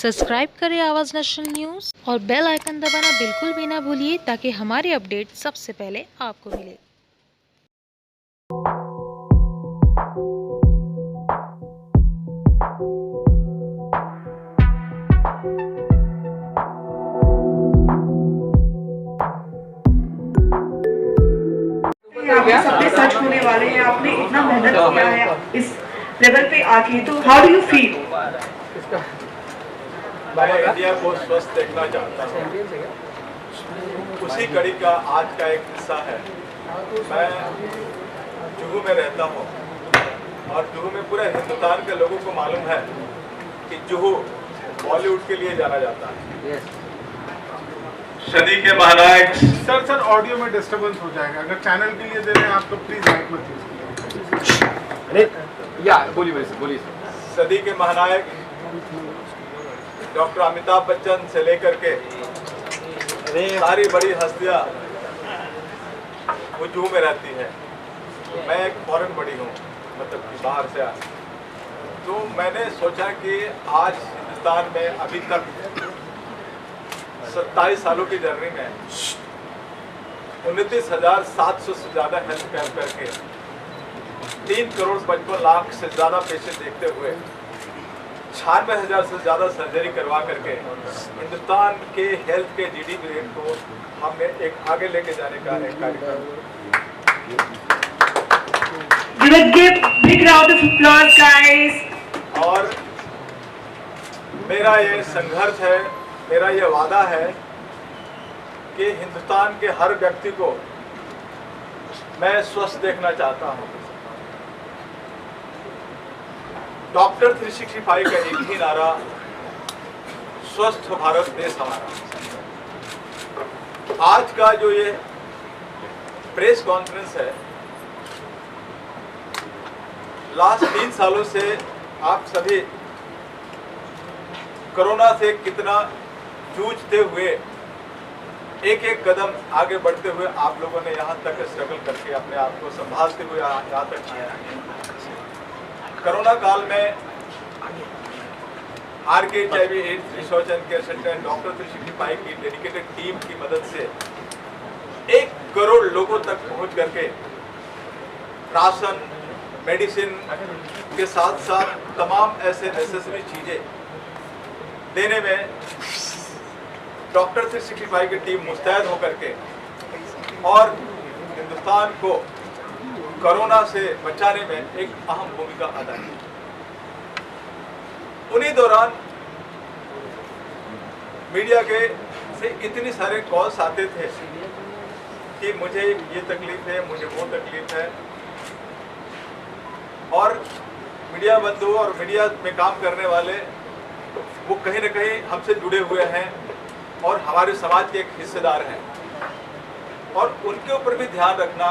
Subscribe करें आवाज़ national news और बेल आइकन दबाना बिल्कुल भी ना भूलिए ताकि हमारे अपडेट सबसे पहले आपको मिले। सपने सच होने वाले हैं। आपने इतना मेहनत किया है इस लेवल पे आके, तो हाउ डू यू फील? मैं इंडिया को स्वस्थ देखना चाहता हूँ। उसी कड़ी का आज का एक हिस्सा है। मैं जुहू में रहता हूँ और जुहू में पूरे हिंदुस्तान के लोगों को मालूम है कि जुहू बॉलीवुड के लिए जाना जाता है। सदी के महानायक। सर ऑडियो में डिस्टरबेंस हो जाएगा। अगर चैनल के लिए दे रहे हैं आप तो प्लीज माइक मत यूज कीजिए। बोलिए। सदी के महानायक डॉक्टर अमिताभ बच्चन से लेकर के सारी बड़ी हस्तियां वो जुहू में रहती है। मैं एक फॉरेन बड़ी हूँ, मतलब कि बाहर से आया। तो मैंने सोचा कि आज हिंदुस्तान में अभी तक 27 सालों की जर्नी में 29,700 से ज़्यादा हेल्थ कैंप करके 3,55,00,000 से ज़्यादा पेशेंट देखते हुए 96,000 से ज़्यादा सर्जरी करवा करके हिंदुस्तान के हेल्थ के जीडीपी रेट को हमने एक आगे लेके जाने का एक कार्यक्रम। और मेरा ये संघर्ष है, मेरा ये वादा है कि हिंदुस्तान के हर व्यक्ति को मैं स्वस्थ देखना चाहता हूँ। डॉक्टर 365 का एक ही नारा, स्वस्थ भारत देश हमारा। आज का जो ये प्रेस कॉन्फ्रेंस है, लास्ट 3 सालों से आप सभी कोरोना से कितना जूझते हुए एक एक कदम आगे बढ़ते हुए आप लोगों ने यहाँ तक स्ट्रगल करके अपने आप को संभालते हुए यहाँ तक आया है। कोरोना काल में RKHIV ads research and care centre doctor 365 की डेडिकेटेड टीम की मदद से 1 करोड़ लोगों तक पहुँच करके राशन, मेडिसिन के साथ साथ तमाम ऐसे नेसेसरी चीजें देने में डॉक्टर 365 की टीम मुस्तैद होकर के और हिंदुस्तान को कोरोना से बचाने में एक अहम भूमिका अदा की। उन्हीं दौरान मीडिया के से इतनी सारे कॉल्स आते थे कि मुझे ये तकलीफ है, मुझे वो तकलीफ है, और मीडिया बंधु और मीडिया में काम करने वाले वो कहीं न कहीं हमसे जुड़े हुए हैं और हमारे समाज के एक हिस्सेदार हैं, और उनके ऊपर भी ध्यान रखना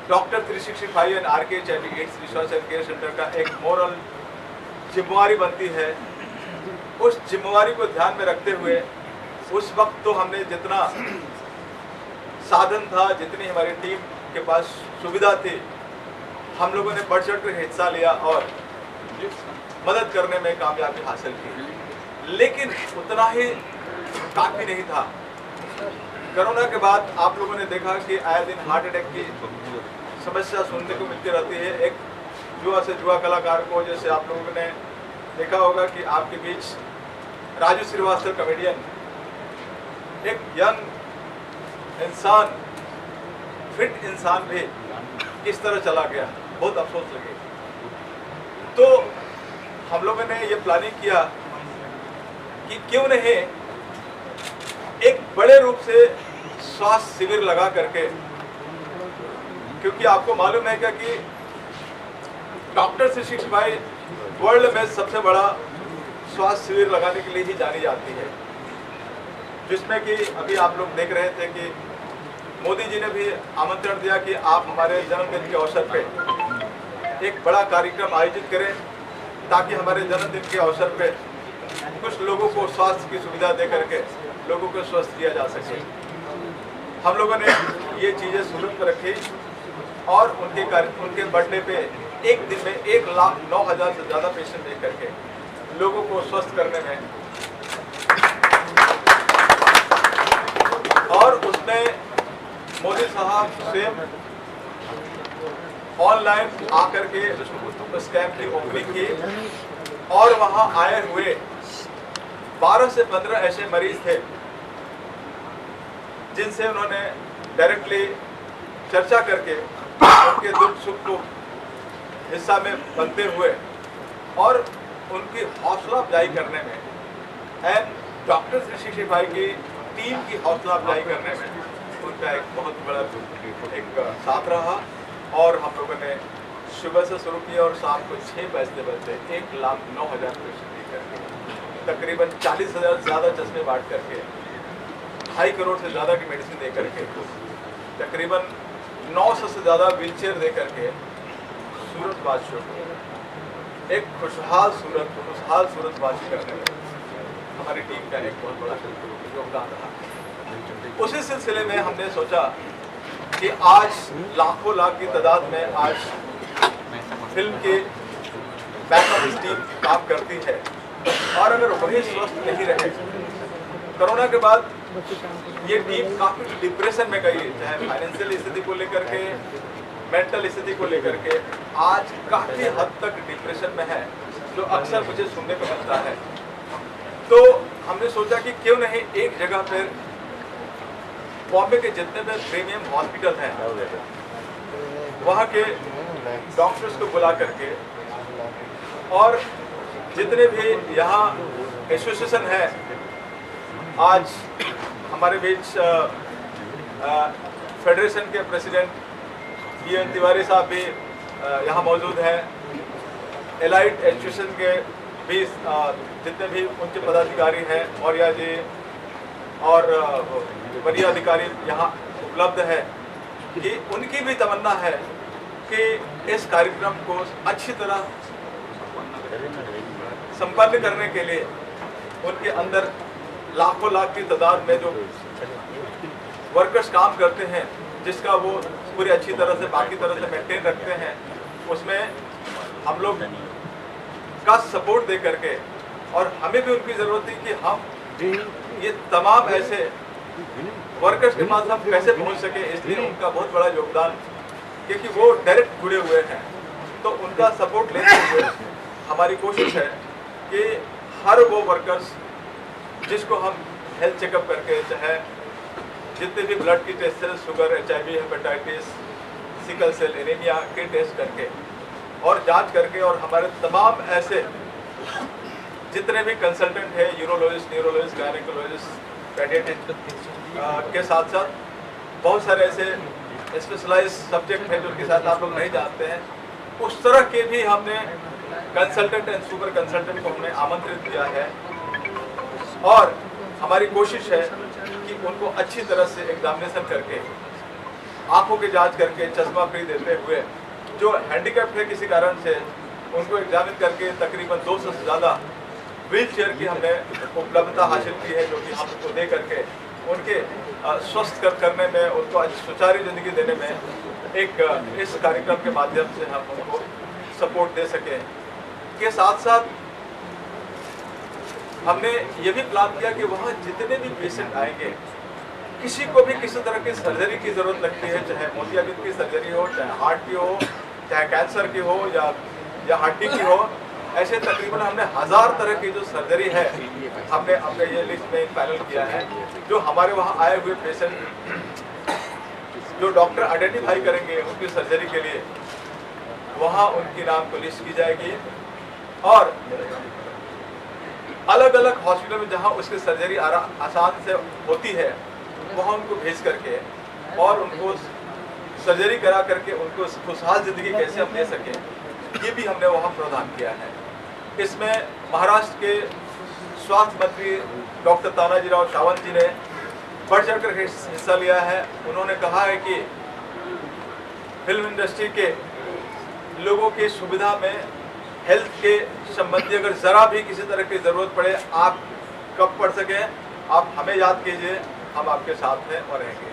doctor 365 and RKHIV ads research and care centre का एक मोरल जिम्मेवारी बनती है। उस जिम्मेवारी को ध्यान में रखते हुए उस वक्त तो हमने जितना साधन था, जितनी हमारी टीम के पास सुविधा थी, हम लोगों ने बढ़ चढ़ कर हिस्सा लिया और मदद करने में कामयाबी हासिल की। लेकिन उतना ही काफ़ी नहीं था। कोरोना के बाद आप लोगों ने देखा कि आए दिन हार्ट अटैक की समस्या सुनने को मिलती रहती है। एक जुआ से जुआ कलाकार को, जैसे आप लोगों ने देखा होगा कि आपके बीच राजू श्रीवास्तव कॉमेडियन, एक यंग इंसान, फिट इंसान भी किस तरह चला गया, बहुत अफसोस लगे। तो हम लोगों ने ये प्लानिंग किया कि क्यों नहीं एक बड़े रूप से स्वास्थ्य शिविर लगा करके, क्योंकि आपको मालूम है क्या कि डॉक्टर 365 वर्ल्ड में सबसे बड़ा स्वास्थ्य शिविर लगाने के लिए ही जानी जाती है, जिसमें कि अभी आप लोग देख रहे थे कि मोदी जी ने भी आमंत्रण दिया कि आप हमारे जन्मदिन के अवसर पे एक बड़ा कार्यक्रम आयोजित करें ताकि हमारे जन्मदिन के अवसर पे कुछ लोगों को स्वास्थ्य की सुविधा दे करके लोगों को स्वस्थ किया जा सके। हम लोगों ने ये चीज़ें सुलभ रखी और उनके बर्थडे पे एक दिन में 1,09,000 से ज़्यादा पेशेंट देख करके लोगों को स्वस्थ करने में, और उसमें मोदी साहब से ऑनलाइन आकर के उस कैंप की ओपनिंग की और वहां आए हुए 12 से 15 ऐसे मरीज थे जिनसे उन्होंने डायरेक्टली चर्चा करके उनके दुख सुख को हिस्सा में बनते हुए और उनकी हौसला अफजाई करने में एंड डॉक्टर ऋषि भाई की टीम की हौसला अफजाई करने में उनका एक बहुत बड़ा एक साथ रहा। और हम लोगों ने सुबह से शुरू किया और शाम को 6 बजते 1,09,000 पेशेंट लेकर तकरीबन 40,000 से ज़्यादा चश्मे बांट करके 2.5 करोड़ से ज़्यादा की मेडिसिन दे करके तकरीबन 900 से ज़्यादा व्हीलचेयर दे करके सूरत वासियों को एक खुशहाल सूरतवासी करने में हमारी टीम का एक बहुत बड़ा योगदान रहा। उसी सिलसिले में हमने सोचा कि आज लाखों लाख की तादाद में आज फिल्म के बैक ऑफिस टीम काम करती है और अगर वही स्वस्थ नहीं रहे, कोरोना के बाद ये टीम काफी डिप्रेशन में गई, चाहे फाइनेंशियल स्थिति को लेकर के, मेंटल स्थिति को लेकर के, आज काफी हद तक डिप्रेशन में है, जो अक्सर मुझे सुनने को मिलता है। तो हमने सोचा कि क्यों नहीं एक जगह पर बॉम्बे के जितने भी प्रीमियम हॉस्पिटल हैं वहाँ के डॉक्टर्स को बुला करके और जितने भी यहाँ एसोसिएशन है, आज हमारे बीच फेडरेशन के प्रेसिडेंट पीएन तिवारी साहब भी यहाँ मौजूद हैं, एलाइट एसोसिएशन के भी जितने भी उनके पदाधिकारी हैं, मौर्या जी और वरीय अधिकारी यहाँ उपलब्ध है, कि उनकी भी तमन्ना है कि इस कार्यक्रम को अच्छी तरह संपन्न करने के लिए उनके अंदर लाखों लाख की तादाद में जो वर्कर्स काम करते हैं, जिसका वो पूरी अच्छी तरह से बाकी तरह से मेंटेन रखते हैं, उसमें हम लोग का सपोर्ट दे करके, और हमें भी उनकी ज़रूरत थी कि हम ये तमाम ऐसे वर्कर्स के पास हम कैसे पहुंच सके, इसलिए उनका बहुत बड़ा योगदान, क्योंकि वो डायरेक्ट जुड़े हुए हैं, तो उनका सपोर्ट लेते हुए हमारी कोशिश है कि हर वो वर्कर्स जिसको हम हेल्थ चेकअप करके, चाहे जितने भी ब्लड की टेस्ट है, sugar, HIV, hepatitis, sickle cell anaemia के टेस्ट करके और जांच करके, और हमारे तमाम ऐसे जितने भी कंसल्टेंट है, यूरोलॉजिस्ट, न्यूरोलॉजिस्ट, गायनेकोलॉजिस्ट, पेडियाट्रिस्ट के साथ साथ बहुत सारे ऐसे स्पेशलाइज सब्जेक्ट हैं जिनके साथ आप लोग नहीं जानते हैं, उस तरह के भी हमने कंसल्टेंट एंड सुपर कंसल्टेंट को हमने आमंत्रित किया है। और हमारी कोशिश है कि उनको अच्छी तरह से एग्जामिनेशन करके, आंखों की जांच करके, चश्मा फ्री देते हुए, जो हैंडीकैप्ड है किसी कारण से, उनको एग्जामिन करके तकरीबन 200 से ज़्यादा व्हील चेयर की हमने उपलब्धता हासिल की है, जो कि हम उनको दे करके उनके स्वस्थ करने में, उनको सुचारू जिंदगी देने में एक इस कार्यक्रम के माध्यम से हम उनको सपोर्ट दे सकें। के साथ साथ हमने ये भी प्लान किया कि वहाँ जितने भी पेशेंट आएंगे, किसी को भी किसी तरह की सर्जरी की ज़रूरत लगती है, चाहे मोतियाबिंद की सर्जरी हो, चाहे हार्ट की हो, चाहे कैंसर की हो, या हड्डी की हो, ऐसे तकरीबन हमने 1000 तरह की जो सर्जरी है हमने अपने ये लिस्ट में पैनल किया है, जो हमारे वहाँ आए हुए पेशेंट जो डॉक्टर आइडेंटिफाई करेंगे उनकी सर्जरी के लिए, वहाँ उनकी नाम को लिस्ट की जाएगी, और अलग अलग हॉस्पिटल में जहाँ उसकी सर्जरी आसान से होती है वहाँ उनको भेज करके और उनको सर्जरी करा करके उनको खुशहाल जिंदगी कैसे हम दे सकें, ये भी हमने वहाँ प्रावधान किया है। इसमें महाराष्ट्र के स्वास्थ्य मंत्री डॉक्टर तानाजीराव सावंत जी ने बढ़ चढ़कर हिस्सा लिया है। उन्होंने कहा है कि फिल्म इंडस्ट्री के लोगों की सुविधा में हेल्थ के संबंधी अगर ज़रा भी किसी तरह की ज़रूरत पड़े, आप कब पड़ सकें, आप हमें याद कीजिए, हम आपके साथ हैं और रहेंगे।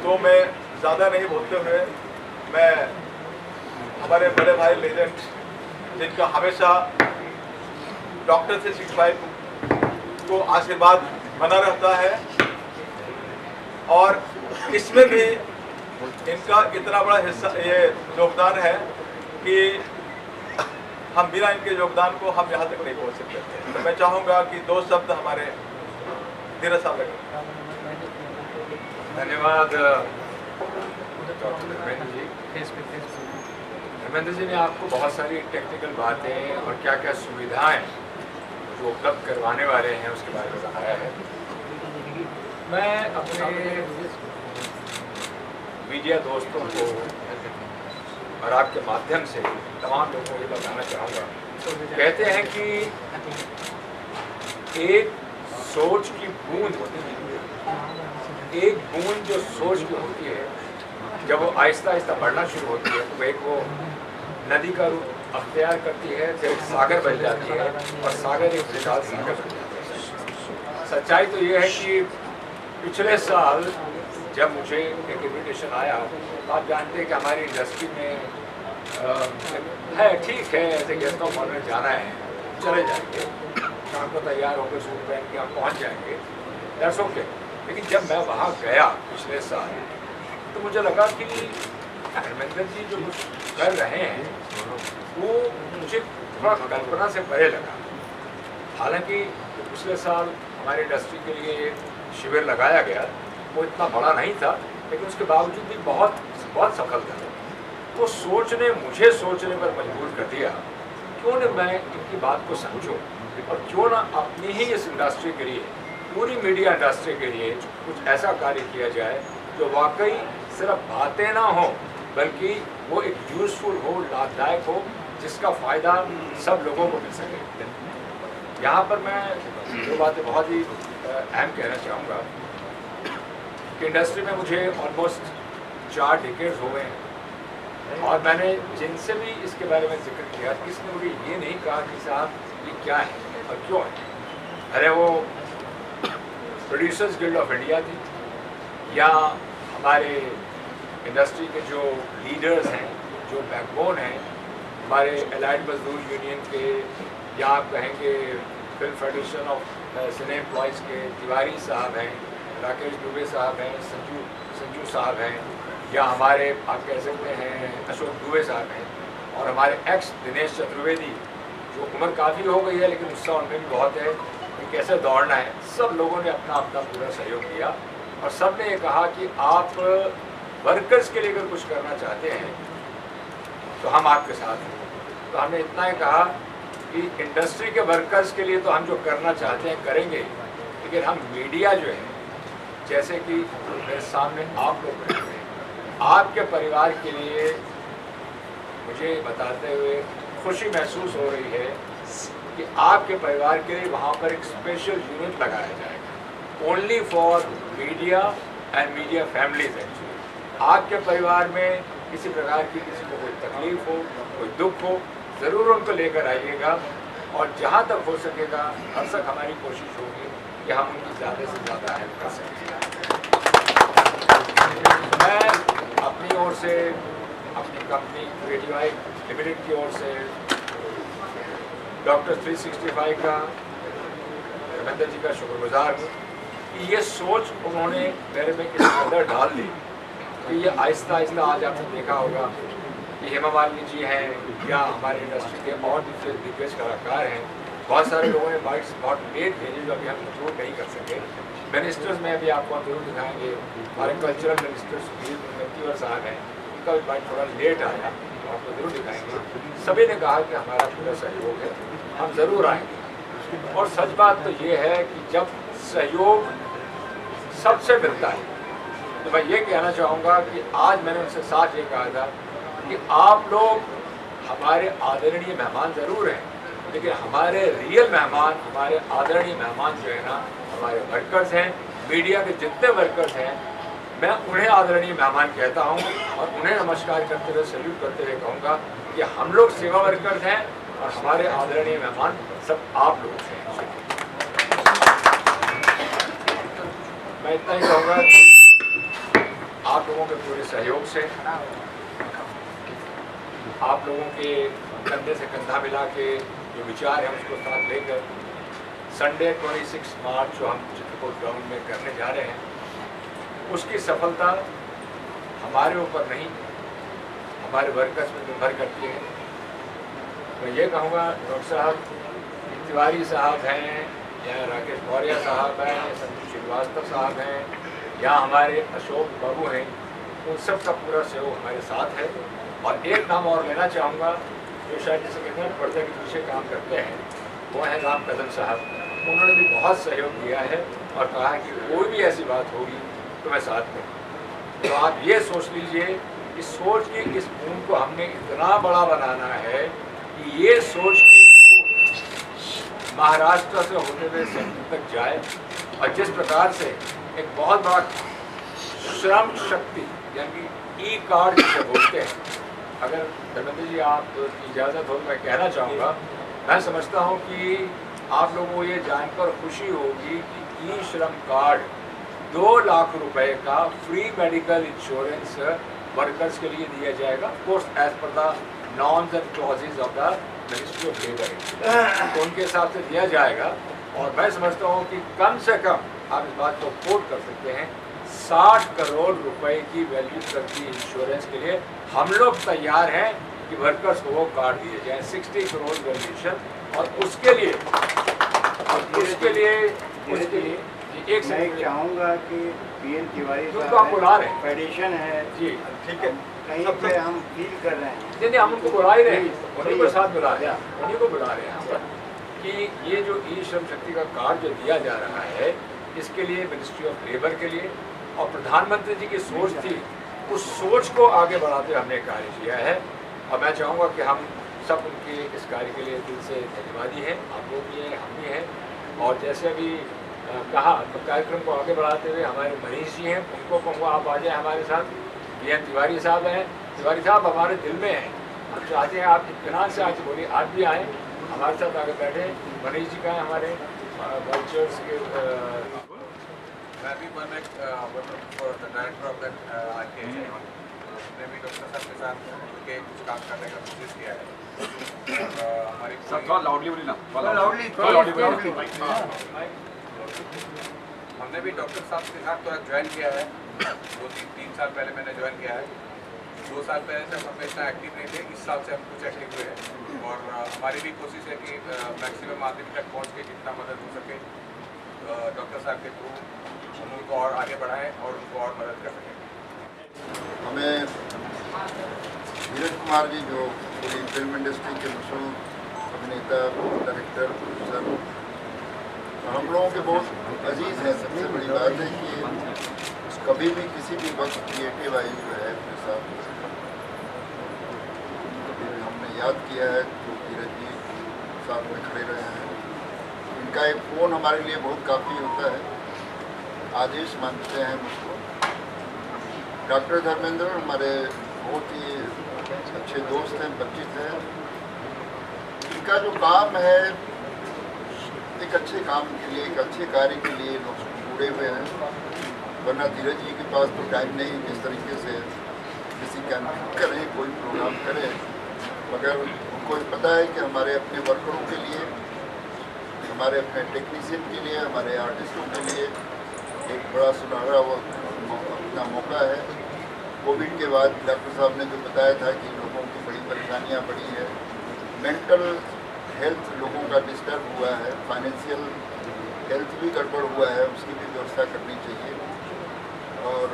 तो मैं ज़्यादा नहीं बोलते हुए मैं हमारे बड़े भाई लेजेंड जिनका हमेशा डॉक्टर 365 को आशीर्वाद बना रहता है, और इसमें भी इनका इतना बड़ा हिस्सा ये योगदान है कि हम बिना इनके योगदान को हम यहाँ तक नहीं पहुँच सकते थे। तो मैं चाहूँगा कि 2 शब्द हमारे धीरज साहब लगे। धन्यवाद डॉक्टर धर्मेंद्र जी। धर्मेंद्र जी ने आपको बहुत सारी टेक्निकल बातें और क्या क्या सुविधाएं जो उपलब्ध करवाने वाले हैं उसके बारे में बताया है। मैं अपने मीडिया दोस्तों को और आपके माध्यम से तमाम लोगों को ये बताना चाहूँगा, कहते हैं कि एक सोच की बूंद होती है, एक बूंद जो सोच की होती है, जब वो आहिस्ता आहिस्ता बढ़ना शुरू होती है तो एक वो नदी का रूप अख्तियार करती है, फिर एक सागर बन जाती है और सागर एक विशाल सागर बन जाता है। सच्चाई तो ये है कि पिछले साल जब मुझे एक इन्विटेशन आया तो आप जानते हैं कि हमारी इंडस्ट्री में है, ठीक है, ऐसे गेस्ट ऑफ ऑनर जाना है, चले जाएंगे, शाम को तैयार होकर सूट पहन के हम पहुँच जाएंगे, दैट्स ओके। लेकिन जब मैं वहाँ गया पिछले साल तो मुझे लगा कि धर्मेंद्र जी जो कुछ कर रहे हैं वो मुझे थोड़ा कल्पना से परे लगा। हालांकि पिछले साल हमारी इंडस्ट्री के लिए शिविर लगाया गया, वो इतना बड़ा नहीं था, लेकिन उसके बावजूद भी बहुत बहुत सफल था। वो सोचने मुझे सोचने पर मजबूर कर दिया, क्यों न मैं इनकी बात को समझूं और क्यों ना अपनी ही इस इंडस्ट्री के लिए, पूरी मीडिया इंडस्ट्री के लिए कुछ ऐसा कार्य किया जाए जो वाकई सिर्फ बातें ना हो बल्कि वो एक यूजफुल हो, लाभदायक हो, जिसका फ़ायदा सब लोगों को मिल सके। यहाँ पर मैं दो बातें बहुत ही अहम कहना चाहूँगा कि इंडस्ट्री में मुझे ऑलमोस्ट 4 डिकेड्स हो गए हैं और मैंने जिनसे भी इसके बारे में जिक्र किया, किसने मुझे ये नहीं कहा कि साहब ये क्या है और क्यों है। अरे वो प्रोड्यूसर्स गिल्ड ऑफ इंडिया थी या हमारे इंडस्ट्री के जो लीडर्स हैं, जो बैकबोन हैं, हमारे एलाइड मजदूर यूनियन के, या आप कहेंगे film federation of cine employees के तिवारी साहब हैं, राकेश दुबे साहब हैं, संजू साहब हैं, या हमारे आप कह सकते हैं अशोक दुबे साहब हैं, और हमारे एक्स दिनेश चतुर्वेदी, जो उम्र काफ़ी हो गई है लेकिन उत्साह उनमें भी बहुत है कि कैसे दौड़ना है। सब लोगों ने अपना अपना पूरा सहयोग दिया और सब ने ये कहा कि आप वर्कर्स के लिए अगर कुछ करना चाहते हैं तो हम आपके साथ हैं। तो हमने इतना ही कहा कि इंडस्ट्री के वर्कर्स के लिए तो हम जो करना चाहते हैं करेंगे, लेकिन हम मीडिया जो है, जैसे कि मेरे सामने आप लोग बैठे हैं, आपके परिवार के लिए मुझे बताते हुए खुशी महसूस हो रही है कि आपके परिवार के लिए वहाँ पर एक स्पेशल यूनिट लगाया जाएगा, only for media and media families. Actually आपके परिवार में किसी प्रकार की किसी को कोई तकलीफ हो, कोई दुख हो, ज़रूर उनको लेकर आइएगा और जहाँ तक हो सकेगा हर तक हमारी कोशिश होगी कि हम उनकी ज़्यादा से ज़्यादा हेल्प कर सकें। मैं अपनी ओर से, अपनी कंपनी क्रिएटिव आई लिमिटेड की ओर से डॉक्टर 365 का, धर्मेंद्र जी का शुक्रगुजार हूँ कि ये सोच उन्होंने मेरे में किस कदर डाल दी कि ये आहिस्ता आहिस्ता आज आपने देखा होगा कि हेमा मालिनी जी हैं या हमारे इंडस्ट्री के और दूसरे दिग्गज कलाकार हैं। बहुत सारे लोगों ने बाइट्स बहुत लेट भेजे जो अभी हम इंक्लूड नहीं कर सके। मिनिस्टर्स में अभी आपको जरूर दिखाएंगे, हमारे कल्चरल मिनिस्टर सुधीर मुनगंटीवार साहब हैं, उनका भी बाइट थोड़ा लेट आया, आपको जरूर दिखाएंगे। सभी ने कहा कि हमारा पूरा सहयोग है, हम ज़रूर आएंगे। और सच बात तो ये है कि जब सहयोग सबसे मिलता है तो मैं ये कहना चाहूँगा कि आज मैंने उनसे साथ ये कहा था कि आप लोग हमारे आदरणीय मेहमान ज़रूर हैं, लेकिन हमारे रियल मेहमान, हमारे आदरणीय मेहमान जो है ना, हमारे वर्कर्स हैं, मीडिया के जितने वर्कर्स हैं, मैं उन्हें आदरणीय मेहमान कहता हूँ और उन्हें नमस्कार करते हुए, सैल्यूट करते हुए कहूँगा कि हम लोग सेवा वर्कर्स हैं और हमारे आदरणीय मेहमान सब आप लोग हैं। मैं इतना ही कहूँगा कि आप लोगों के पूरे सहयोग से आप लोगों के कंधे से कंधा मिला के जो विचार है उसको साथ लेकर संडे 26 मार्च जो हम चित्रकूट ग्राउंड में करने जा रहे हैं उसकी सफलता हमारे ऊपर नहीं हमारे वर्कर्स में निर्भर करती है। मैं ये कहूँगा डॉक्टर साहब तिवारी साहब हैं या राकेश मौर्य साहब हैं, संजू श्रीवास्तव साहब हैं या हमारे अशोक बाबू हैं, उन सब का पूरा सहयोग हमारे साथ है। और एक नाम और लेना चाहूँगा जो शायद जिसे कहते हैं पर्दे के पीछे काम करते हैं, वो है राम कदम साहब। उन्होंने भी बहुत सहयोग दिया है और कहा है कि कोई भी ऐसी बात होगी तो मैं साथ में। तो आप ये सोच लीजिए कि सोच की इस बूंद को हमने इतना बड़ा बनाना है कि ये सोच की बूंद महाराष्ट्र से होते हुए सेंटर तक जाए। और जिस प्रकार से एक बहुत बड़ा श्रम शक्ति यानी ई कार्ड जिसे बोलते हैं, अगर धर्मेंद्र जी आप इजाज़त हो तो मैं कहना चाहूँगा, मैं समझता हूँ कि आप लोगों को ये जानकर खुशी होगी कि ई श्रम कार्ड 2 लाख रुपए का फ्री मेडिकल इंश्योरेंस वर्कर्स के लिए दिया जाएगा, course as per the norms and clauses of the ministry of labour, तो उनके हिसाब से दिया जाएगा। और मैं समझता हूँ कि कम से कम आप इस बात को कोट कर सकते हैं 60 करोड़ रुपए की वैल्यू करती इंश्योरेंस के लिए हम लोग तैयार हैं कि वर्कर्स को वो कार्ड दिए जाए 60 करोड़ वैल्यूशन। और उसके लिए एक मैं चाहूँगा कि पीएन तिवारी जिनको आप बुला रहे हैं फेडरेशन है जी, ठीक है, कहीं पे हम फील कर रहे हैं, नहीं हम उनको बुला ही रहे हैं, उन्हीं को साथ बुला रहे हैं, उन्हीं को बुला रहे हैं यहाँ पर कि ये जो ई श्रम शक्ति का कार्ड जो दिया जा रहा है इसके लिए मिनिस्ट्री ऑफ लेबर के लिए और प्रधानमंत्री जी की सोच थी, उस सोच को आगे बढ़ाते हुए हमने कार्य किया है। और मैं चाहूँगा कि हम सब उनके इस कार्य के लिए दिल से धन्यवादी हैं, आप लोग भी हैं, हम भी हैं। और जैसे अभी कहा तो कार्यक्रम को आगे बढ़ाते हुए हमारे मनीष जी हैं, उनको कहूँगा आप आ जाए हमारे साथ। पीएन तिवारी साहब हैं, तिवारी साहब हमारे दिल में हैं, हम चाहते हैं आप इत्मीनान से आज बोलिए, आज भी आएँ हमारे साथ आगे बैठे। मनीष जी का है हमारे वर्चर्स के मैं भी डायरेक्टर ऑफ दैट आरकेएच हमने भी डॉक्टर साहब के साथ के कुछ काम करने का कोशिश किया है। हमारी हमने भी डॉक्टर साहब के साथ थोड़ा ज्वाइन किया है, 2-3 साल पहले मैंने ज्वाइन किया है। 2 साल पहले से हम इतना एक्टिव नहीं थे, इस साल से हम कुछ एक्टिव हुए हैं। और हमारी भी कोशिश है कि मैक्सिमम आदमी तक पहुँच के जितना मदद हो सके डॉक्टर साहब के थ्रू हम उनको और आगे बढ़ाएं और उनको और मदद कर सकें। हमें धीरज कुमार जी जो पूरी फिल्म इंडस्ट्री के मशहूर अभिनेता, डायरेक्टर, प्रोड्यूसर, हम लोगों के बहुत अजीज़ हैं। सबसे बड़ी बात है कि कभी भी किसी भी वक्त क्रिएटिव आई जो है अपने साथ हमने याद किया है तो धीरज जी साथ में खड़े रहे हैं। इनका एक फ़ोन हमारे लिए बहुत काफ़ी होता है, आदेश मानते हैं मुझको। डॉक्टर धर्मेंद्र हमारे बहुत ही अच्छे दोस्त हैं, परिचित हैं। इनका जो काम है एक अच्छे काम के लिए, एक अच्छे कार्य के लिए लोग जुड़े हुए हैं, वरना धीरज जी के पास तो टाइम नहीं जिस तरीके से किसी कैंपेन करें, कोई प्रोग्राम करें, मगर उनको पता है कि हमारे अपने वर्करों के लिए, हमारे अपने टेक्नीशियन के लिए, हमारे आर्टिस्टों के लिए एक बड़ा सुनहरा अपना मौका है। कोविड के बाद डॉक्टर साहब ने जो बताया था कि लोगों की बड़ी परेशानियां बढ़ी है, मेंटल हेल्थ लोगों का डिस्टर्ब हुआ है, फाइनेंशियल हेल्थ भी गड़बड़ हुआ है, उसकी भी व्यवस्था करनी चाहिए। और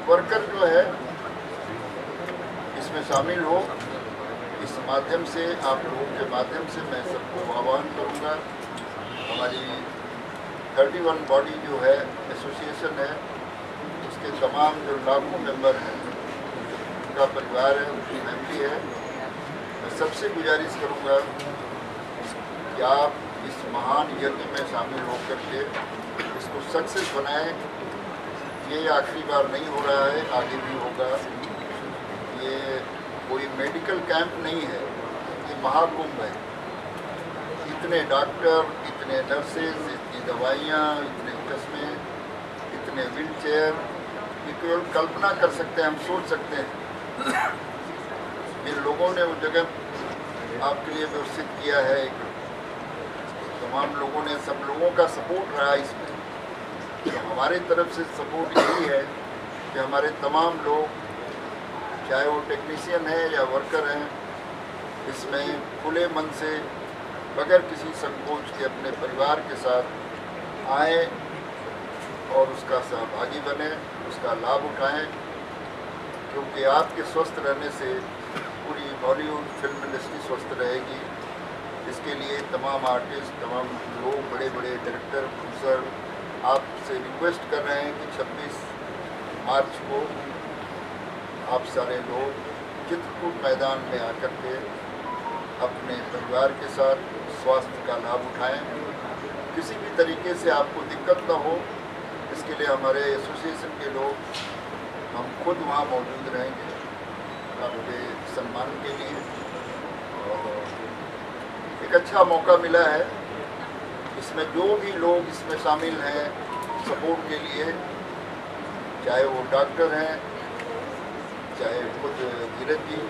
वर्कर जो है इसमें शामिल हो, इस माध्यम से, आप लोगों के माध्यम से मैं सबको आह्वान करूँगा। हमारी 31 बॉडी जो है एसोसिएशन है, उसके तमाम जो लाखों मेंबर हैं, उनका परिवार है, उनकी फैमिली है, मैं सबसे गुजारिश करूँगा कि आप इस महान यज्ञ में शामिल होकर के इसको सक्सेस बनाएं। ये आखिरी बार नहीं हो रहा है, आगे भी होगा। ये कोई मेडिकल कैंप नहीं है, ये महाकुंभ है। इतने डॉक्टर, इतने नर्सेज, इतनी दवाइयाँ, इतने चश्मे, इतने व्हील चेयर, ये केवल कल्पना कर सकते हैं, हम सोच सकते हैं। मेरे लोगों ने वो जगह आपके लिए व्यवस्थित किया है। तमाम लोगों ने, सब लोगों का सपोर्ट रहा इसमें। तो हमारी तरफ से सपोर्ट यही है कि हमारे तमाम लोग, चाहे वो टेक्नीशियन है या वर्कर हैं, इसमें खुले मन से बगैर किसी संकोच के अपने परिवार के साथ आए और उसका सहभागी बने, उसका लाभ उठाएं, क्योंकि आपके स्वस्थ रहने से पूरी बॉलीवुड फिल्म इंडस्ट्री स्वस्थ रहेगी। इसके लिए तमाम आर्टिस्ट, तमाम लोग, बड़े बड़े डायरेक्टर, प्रोड्यूसर आपसे रिक्वेस्ट कर रहे हैं कि 26 मार्च को आप सारे लोग चित्रकूट मैदान में आकर के अपने परिवार के साथ स्वास्थ्य का लाभ उठाएं। किसी भी तरीके से आपको दिक्कत न हो, इसके लिए हमारे एसोसिएशन के लोग, हम खुद वहाँ मौजूद रहेंगे आपके सम्मान के लिए। और एक अच्छा मौका मिला है, इसमें जो भी लोग इसमें शामिल हैं सपोर्ट के लिए, चाहे वो डॉक्टर हैं, चाहे खुद धीरज जी,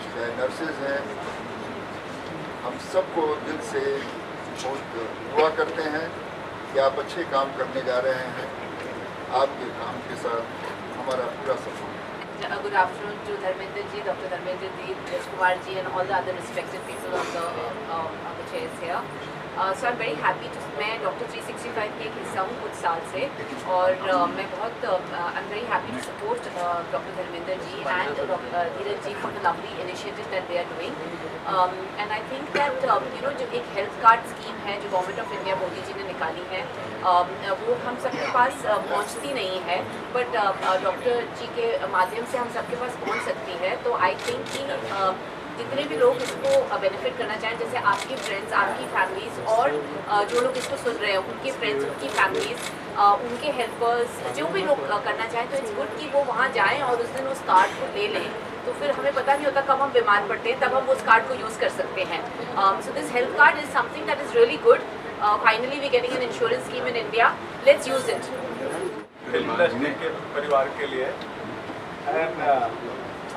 चाहे नर्सेज हैं, हम सबको दिल से बहुत दुआ करते हैं कि आप अच्छे काम करने जा रहे हैं। आपके काम के साथ हमारा पूरा support. Good afternoon to Dharmender ji, Dr. Dharmender ji, Yash Kumar ji, and all the other respected people on the chairs here. So I'm very happy to, मैं डॉक्टर 365 के एक हिस्सा हूँ कुछ साल से, और मैं बहुत I'm very happy to support Dr. Dharmender ji and Dheeraj ji for the lovely initiative that they are doing. And I think that जो एक हेल्थ कार्ड स्कीम है जो government of India Modi ji ने निकाली है, वो हम सबके पास पहुंचती नहीं है, बट डॉक्टर जी के माध्यम से हम सबके पास पहुंच सकती है। तो आई थिंक कि जितने भी लोग इसको बेनिफिट करना चाहें, जैसे आपके फ्रेंड्स, आपकी फैमिलीज़, और जो लोग इसको सुन रहे हैं उनके फ्रेंड्स, उनकी फैमिलीज़, उनके हेल्पर्स, जो भी लोग करना चाहें, तो इट्स गुड कि वो वहाँ जाएं और उस दिन उस कार्ड को ले लें। तो फिर हमें पता नहीं होता कब हम बीमार पड़ते हैं, तब हम उस कार्ड को यूज़ कर सकते हैं। So this health card is something that is really good. Finally we getting an insurance scheme in India, let's use it. Film industry के परिवार के लिए एंड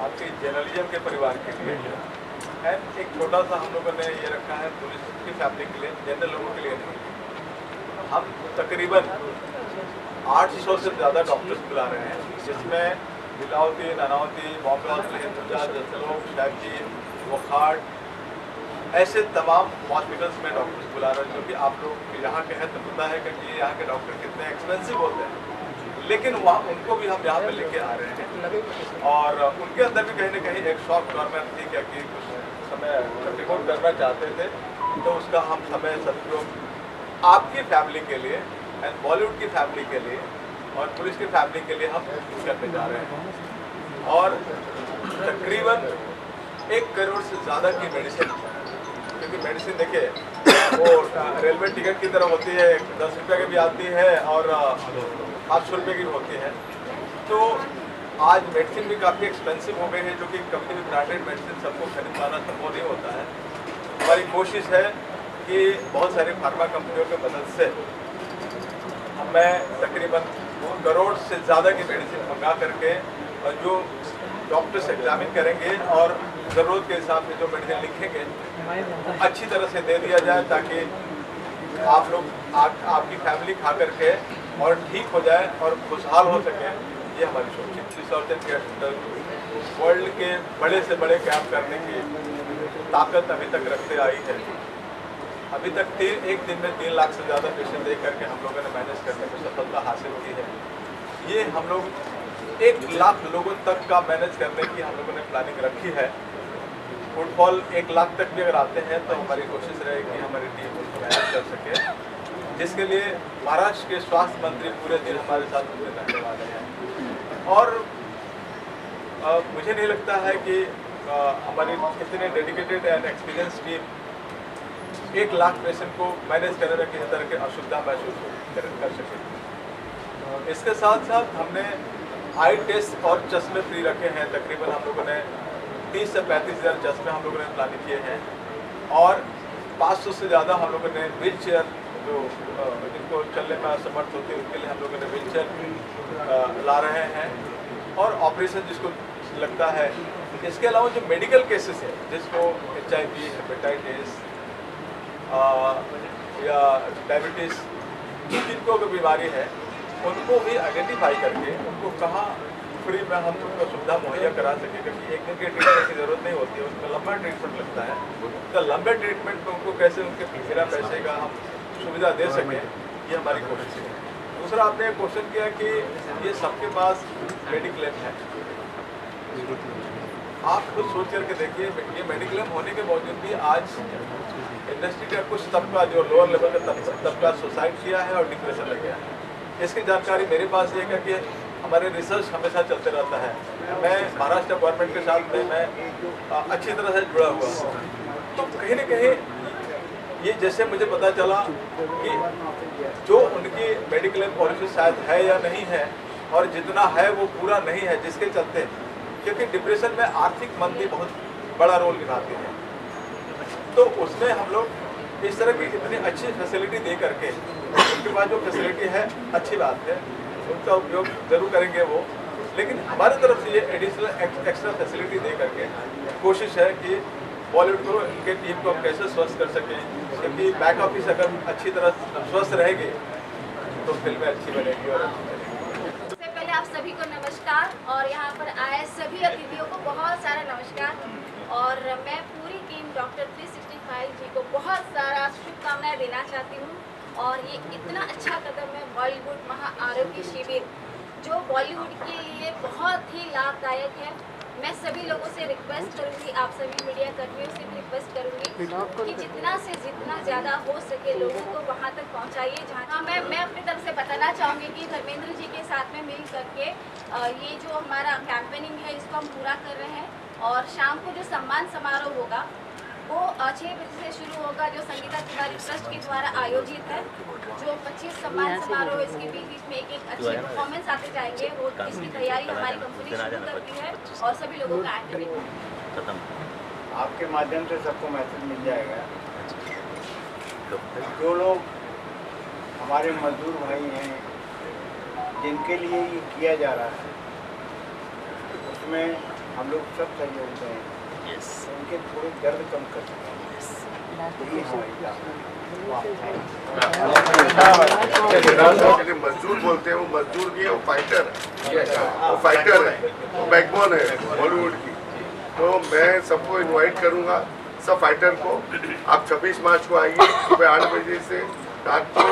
आपके जर्नलिज्म के परिवार के लिए, एंड एक छोटा सा हम लोगों ने ये रखा है पुलिस की फैमिली के लिए, जनरल लोगों के लिए नहीं। हम तकरीबन 800 से ज़्यादा डॉक्टर्स बुला रहे हैं, जिसमें लीलावती, नानावती, बॉम्बे हॉस्पिटल, हिंदुजा, जसलोक, शाहजी, वखाट, ऐसे तमाम हॉस्पिटल्स में डॉक्टर्स बुला रहे हैं। जो कि आप लोग यहाँ के हैं तो पता है कि यहाँ के डॉक्टर कितने एक्सपेंसिव होते हैं, लेकिन वहाँ उनको भी हम यहाँ पे लेके आ रहे हैं। और उनके अंदर भी कहीं ना कहीं एक शॉर्ट कॉर्नर थी क्या कि कुछ समय रिपोर्ट करना चाहते थे, तो उसका हम समय सदुपयोग आपकी फैमिली के लिए एंड बॉलीवुड की फैमिली के लिए और पुलिस की फैमिली के लिए हम करने जा रहे हैं। और तकरीबन 1 करोड़ से ज़्यादा की मेडिसिन, क्योंकि मेडिसिन देखिए वो रेलवे टिकट की तरह होती है, 10 रुपये की भी आती है और 800 रुपये की होती है। तो आज मेडिसिन भी काफ़ी एक्सपेंसिव हो गई है, जो कि कभी भी ब्रांडेड मेडिसिन सबको खरीद पाना संभव नहीं होता है। हमारी कोशिश है कि बहुत सारी फार्मा कंपनियों की मदद से हमें तकरीबन 2 करोड़ से ज़्यादा की मेडिसिन मंगा करके, और जो डॉक्टर्स एग्जामिन करेंगे और ज़रूरत के हिसाब से जो मेडिसिन लिखेंगे अच्छी तरह से दे दिया जाए, ताकि आप लोग आपकी फैमिली खा करके और ठीक हो जाए और खुशहाल हो सके। ये हमारी सोच है। सर्जन के अंदर वर्ल्ड के बड़े से बड़े कैंप करने की ताकत अभी तक रखते आई है। अभी तक एक दिन में 3 लाख से ज़्यादा पेशेंट दे करके हम लोगों ने मैनेज करने में सफलता हासिल की है। ये हम लोग 1 लाख लोगों तक का मैनेज करने की हम लोगों ने प्लानिंग रखी है। फुटफॉल 1 लाख तक भी अगर आते हैं तो हमारी कोशिश रहेगी हमारी टीम उसको मैनेज कर सके, जिसके लिए महाराष्ट्र के स्वास्थ्य मंत्री पूरे दिन हमारे साथ रहने वाले हैं। और मुझे नहीं लगता है कि हमारी इतने dedicated and experience team 1 lakh patient को मैनेज करने में किसी तरह की असुविधा महसूस कर सके। इसके साथ साथ हमने आई टेस्ट और चश्मे फ्री रखे हैं। तकरीबन हम लोगों ने 30 से 35 हज़ार चश्मे हम लोगों ने प्लान किए हैं, और 500 से ज़्यादा हम लोगों ने व्हील चेयर, जो जिनको चलने में असमर्थ होती है उनके लिए हम लोगों ने व्हील चेयर ला रहे हैं। और ऑपरेशन जिसको लगता है इसके अलावा जो मेडिकल केसेस है, जिसको HIV, हेपेटाइटिस या डायबिटीज़, जिनको भी बीमारी है, उनको भी आइडेंटिफाई करके उनको कहाँ फ्री में हम उनको सुविधा मुहैया करा सकें, क्योंकि एक दिन के ट्रीटमेंट की ज़रूरत नहीं होती है, उसमें लंबा ट्रीटमेंट लगता है। तो लंबे ट्रीटमेंट में उनको कैसे उनके बिना पैसे का हम सुविधा दे सकें, ये हमारी कोशिश है। दूसरा, आपने एक क्वेश्चन किया कि ये सबके पास मेडिक्लेम है। आप खुद सोच करके देखिए, ये मेडिक्लेम होने के बावजूद भी आज इंडस्ट्री का कुछ तबका, जो लोअर लेवल का तबका सुसाइड किया है और डिप्रेशन लग गया है। इसकी जानकारी मेरे पास ये है कि हमारे रिसर्च हमेशा चलते रहता है। मैं महाराष्ट्र गवर्नमेंट के साथ में मैं अच्छी तरह से जुड़ा हुआ हूँ। तो कहीं ना कहीं ये जैसे मुझे पता चला कि जो उनकी मेडिक्लेम पॉलिसी शायद है या नहीं है, और जितना है वो पूरा नहीं है, जिसके चलते, क्योंकि डिप्रेशन में आर्थिक मंदी बहुत बड़ा रोल निभाती है, तो उसमें हम लोग इस तरह की इतनी अच्छी फैसिलिटी दे करके, उनके पास जो फैसिलिटी है अच्छी बात है, उनका उपयोग जरूर करेंगे वो, लेकिन हमारी तरफ से ये एडिशनल एक्स्ट्रा फैसिलिटी दे करके कोशिश है कि बॉलीवुड को, इनके टीम को हम कैसे स्वस्थ कर सकें, क्योंकि बैक ऑफिस अगर अच्छी तरह स्वस्थ रहेगी तो फिल्में अच्छी बनेगी और अच्छी बनेगी। सबसे पहले आप सभी को नमस्कार, और यहाँ पर आए सभी अतिथियों को बहुत सारा नमस्कार। और मैं पूरी टीम डॉक्टर 365 जी को बहुत सारा शुभकामनाएं देना चाहती हूँ। और ये इतना अच्छा कदम है बॉलीवुड महा आरोग्य शिविर, जो बॉलीवुड के लिए बहुत ही लाभदायक है। मैं सभी लोगों से रिक्वेस्ट करूंगी, आप सभी मीडिया कर्मियों से भी रिक्वेस्ट करूंगी कि जितना से जितना ज़्यादा हो सके लोगों को वहां तक पहुंचाइए। जहाँ मैं अपनी तरफ से बताना चाहूँगी कि धर्मेंद्र जी के साथ में मिल करके ये जो हमारा कैंपेनिंग है इसको हम पूरा कर रहे हैं। और शाम को जो सम्मान समारोह होगा वो 6 बजे से शुरू होगा, जो संगीता तिवारी ट्रस्ट के द्वारा आयोजित है। जो 25 सम्मान समारोह, इसके बीच में एक अच्छे परफॉर्मेंस आते जाएंगे। वो इसकी तैयारी हमारी कंपनी शुरू करती है और सभी लोगों का एक्टिविटी आपके माध्यम से सबको मैसेज मिल जाएगा। जो लोग हमारे मजदूर भाई हैं, जिनके लिए ये किया जा रहा है, उसमें हम लोग सब सहयोग दें, उनके थोड़े दर्द कम कर सकें। मजदूर बोलते हैं, वो मजदूर नहीं है, वो फाइटर है, वो फाइटर है, वो बैकबोन है बॉलीवुड की। तो मैं सबको इनवाइट करूंगा, सब फाइटर को। आप 26 मार्च को आइए, सुबह 8 बजे से रात को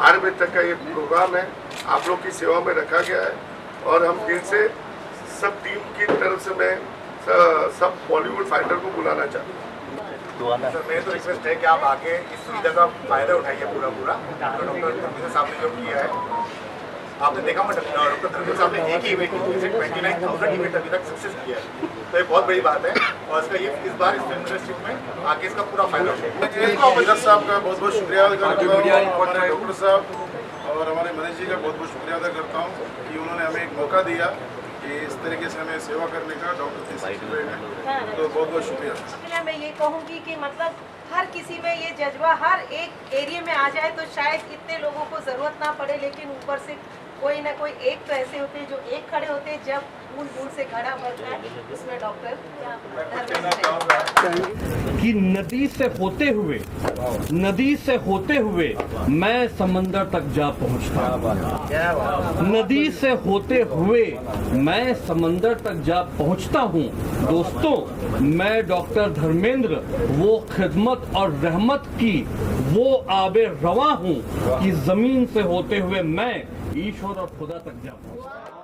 8 बजे तक का ये प्रोग्राम है, आप लोग की सेवा में रखा गया है। और हम दिल से सब टीम की तरफ से मैं सब बॉलीवुड फाइटर को बुलाना चाहता हूँ। सर, मेरी तो रिक्वेस्ट है कि आप आके इस सुविधा का फायदा उठाइए पूरा। डॉक्टर धर्मेंद्र साहब ने जो किया है, आपने देखा डॉक्टर धर्मेंद्र साहब ने एक ही इवेंट 29,000 इवेंट अभी तक सक्सेस किया है, तो ये बहुत बड़ी बात है। और इसका ये इस बार इस फिल्म इंडस्ट्री में आके इसका पूरा फायदा उठाइए। साहब का बहुत बहुत शुक्रिया अदा करता हूँ, हमारे डॉक्टर साहब और हमारे मनीष जी का बहुत बहुत शुक्रिया अदा करता हूँ कि उन्होंने हमें एक मौका दिया कि इस तरीके से हमें सेवा करने का डॉक्टर 365 में, तो बहुत बहुत शुक्रिया। मैं ये कहूँगी कि मतलब हर किसी में ये जज्बा हर एक एरिया में आ जाए तो शायद इतने लोगों को ज़रूरत ना पड़े, लेकिन ऊपर से कोई ना कोई एक तो ऐसे होते हैं जो एक खड़े होते हैं जब बूंद बूंद से घड़ा भरता है, उसमें डॉक्टर कि नदी से होते हुए मैं समंदर तक जा पहुंचता हूँ। नदी से होते हुए मैं समंदर तक जा पहुंचता हूँ। दोस्तों, मैं डॉक्टर धर्मेंद्र वो खिदमत और रहमत की वो आबे रवा हूँ कि जमीन से होते हुए मैं ईश्वर और खुदा तक जा पहुंचता हूँ।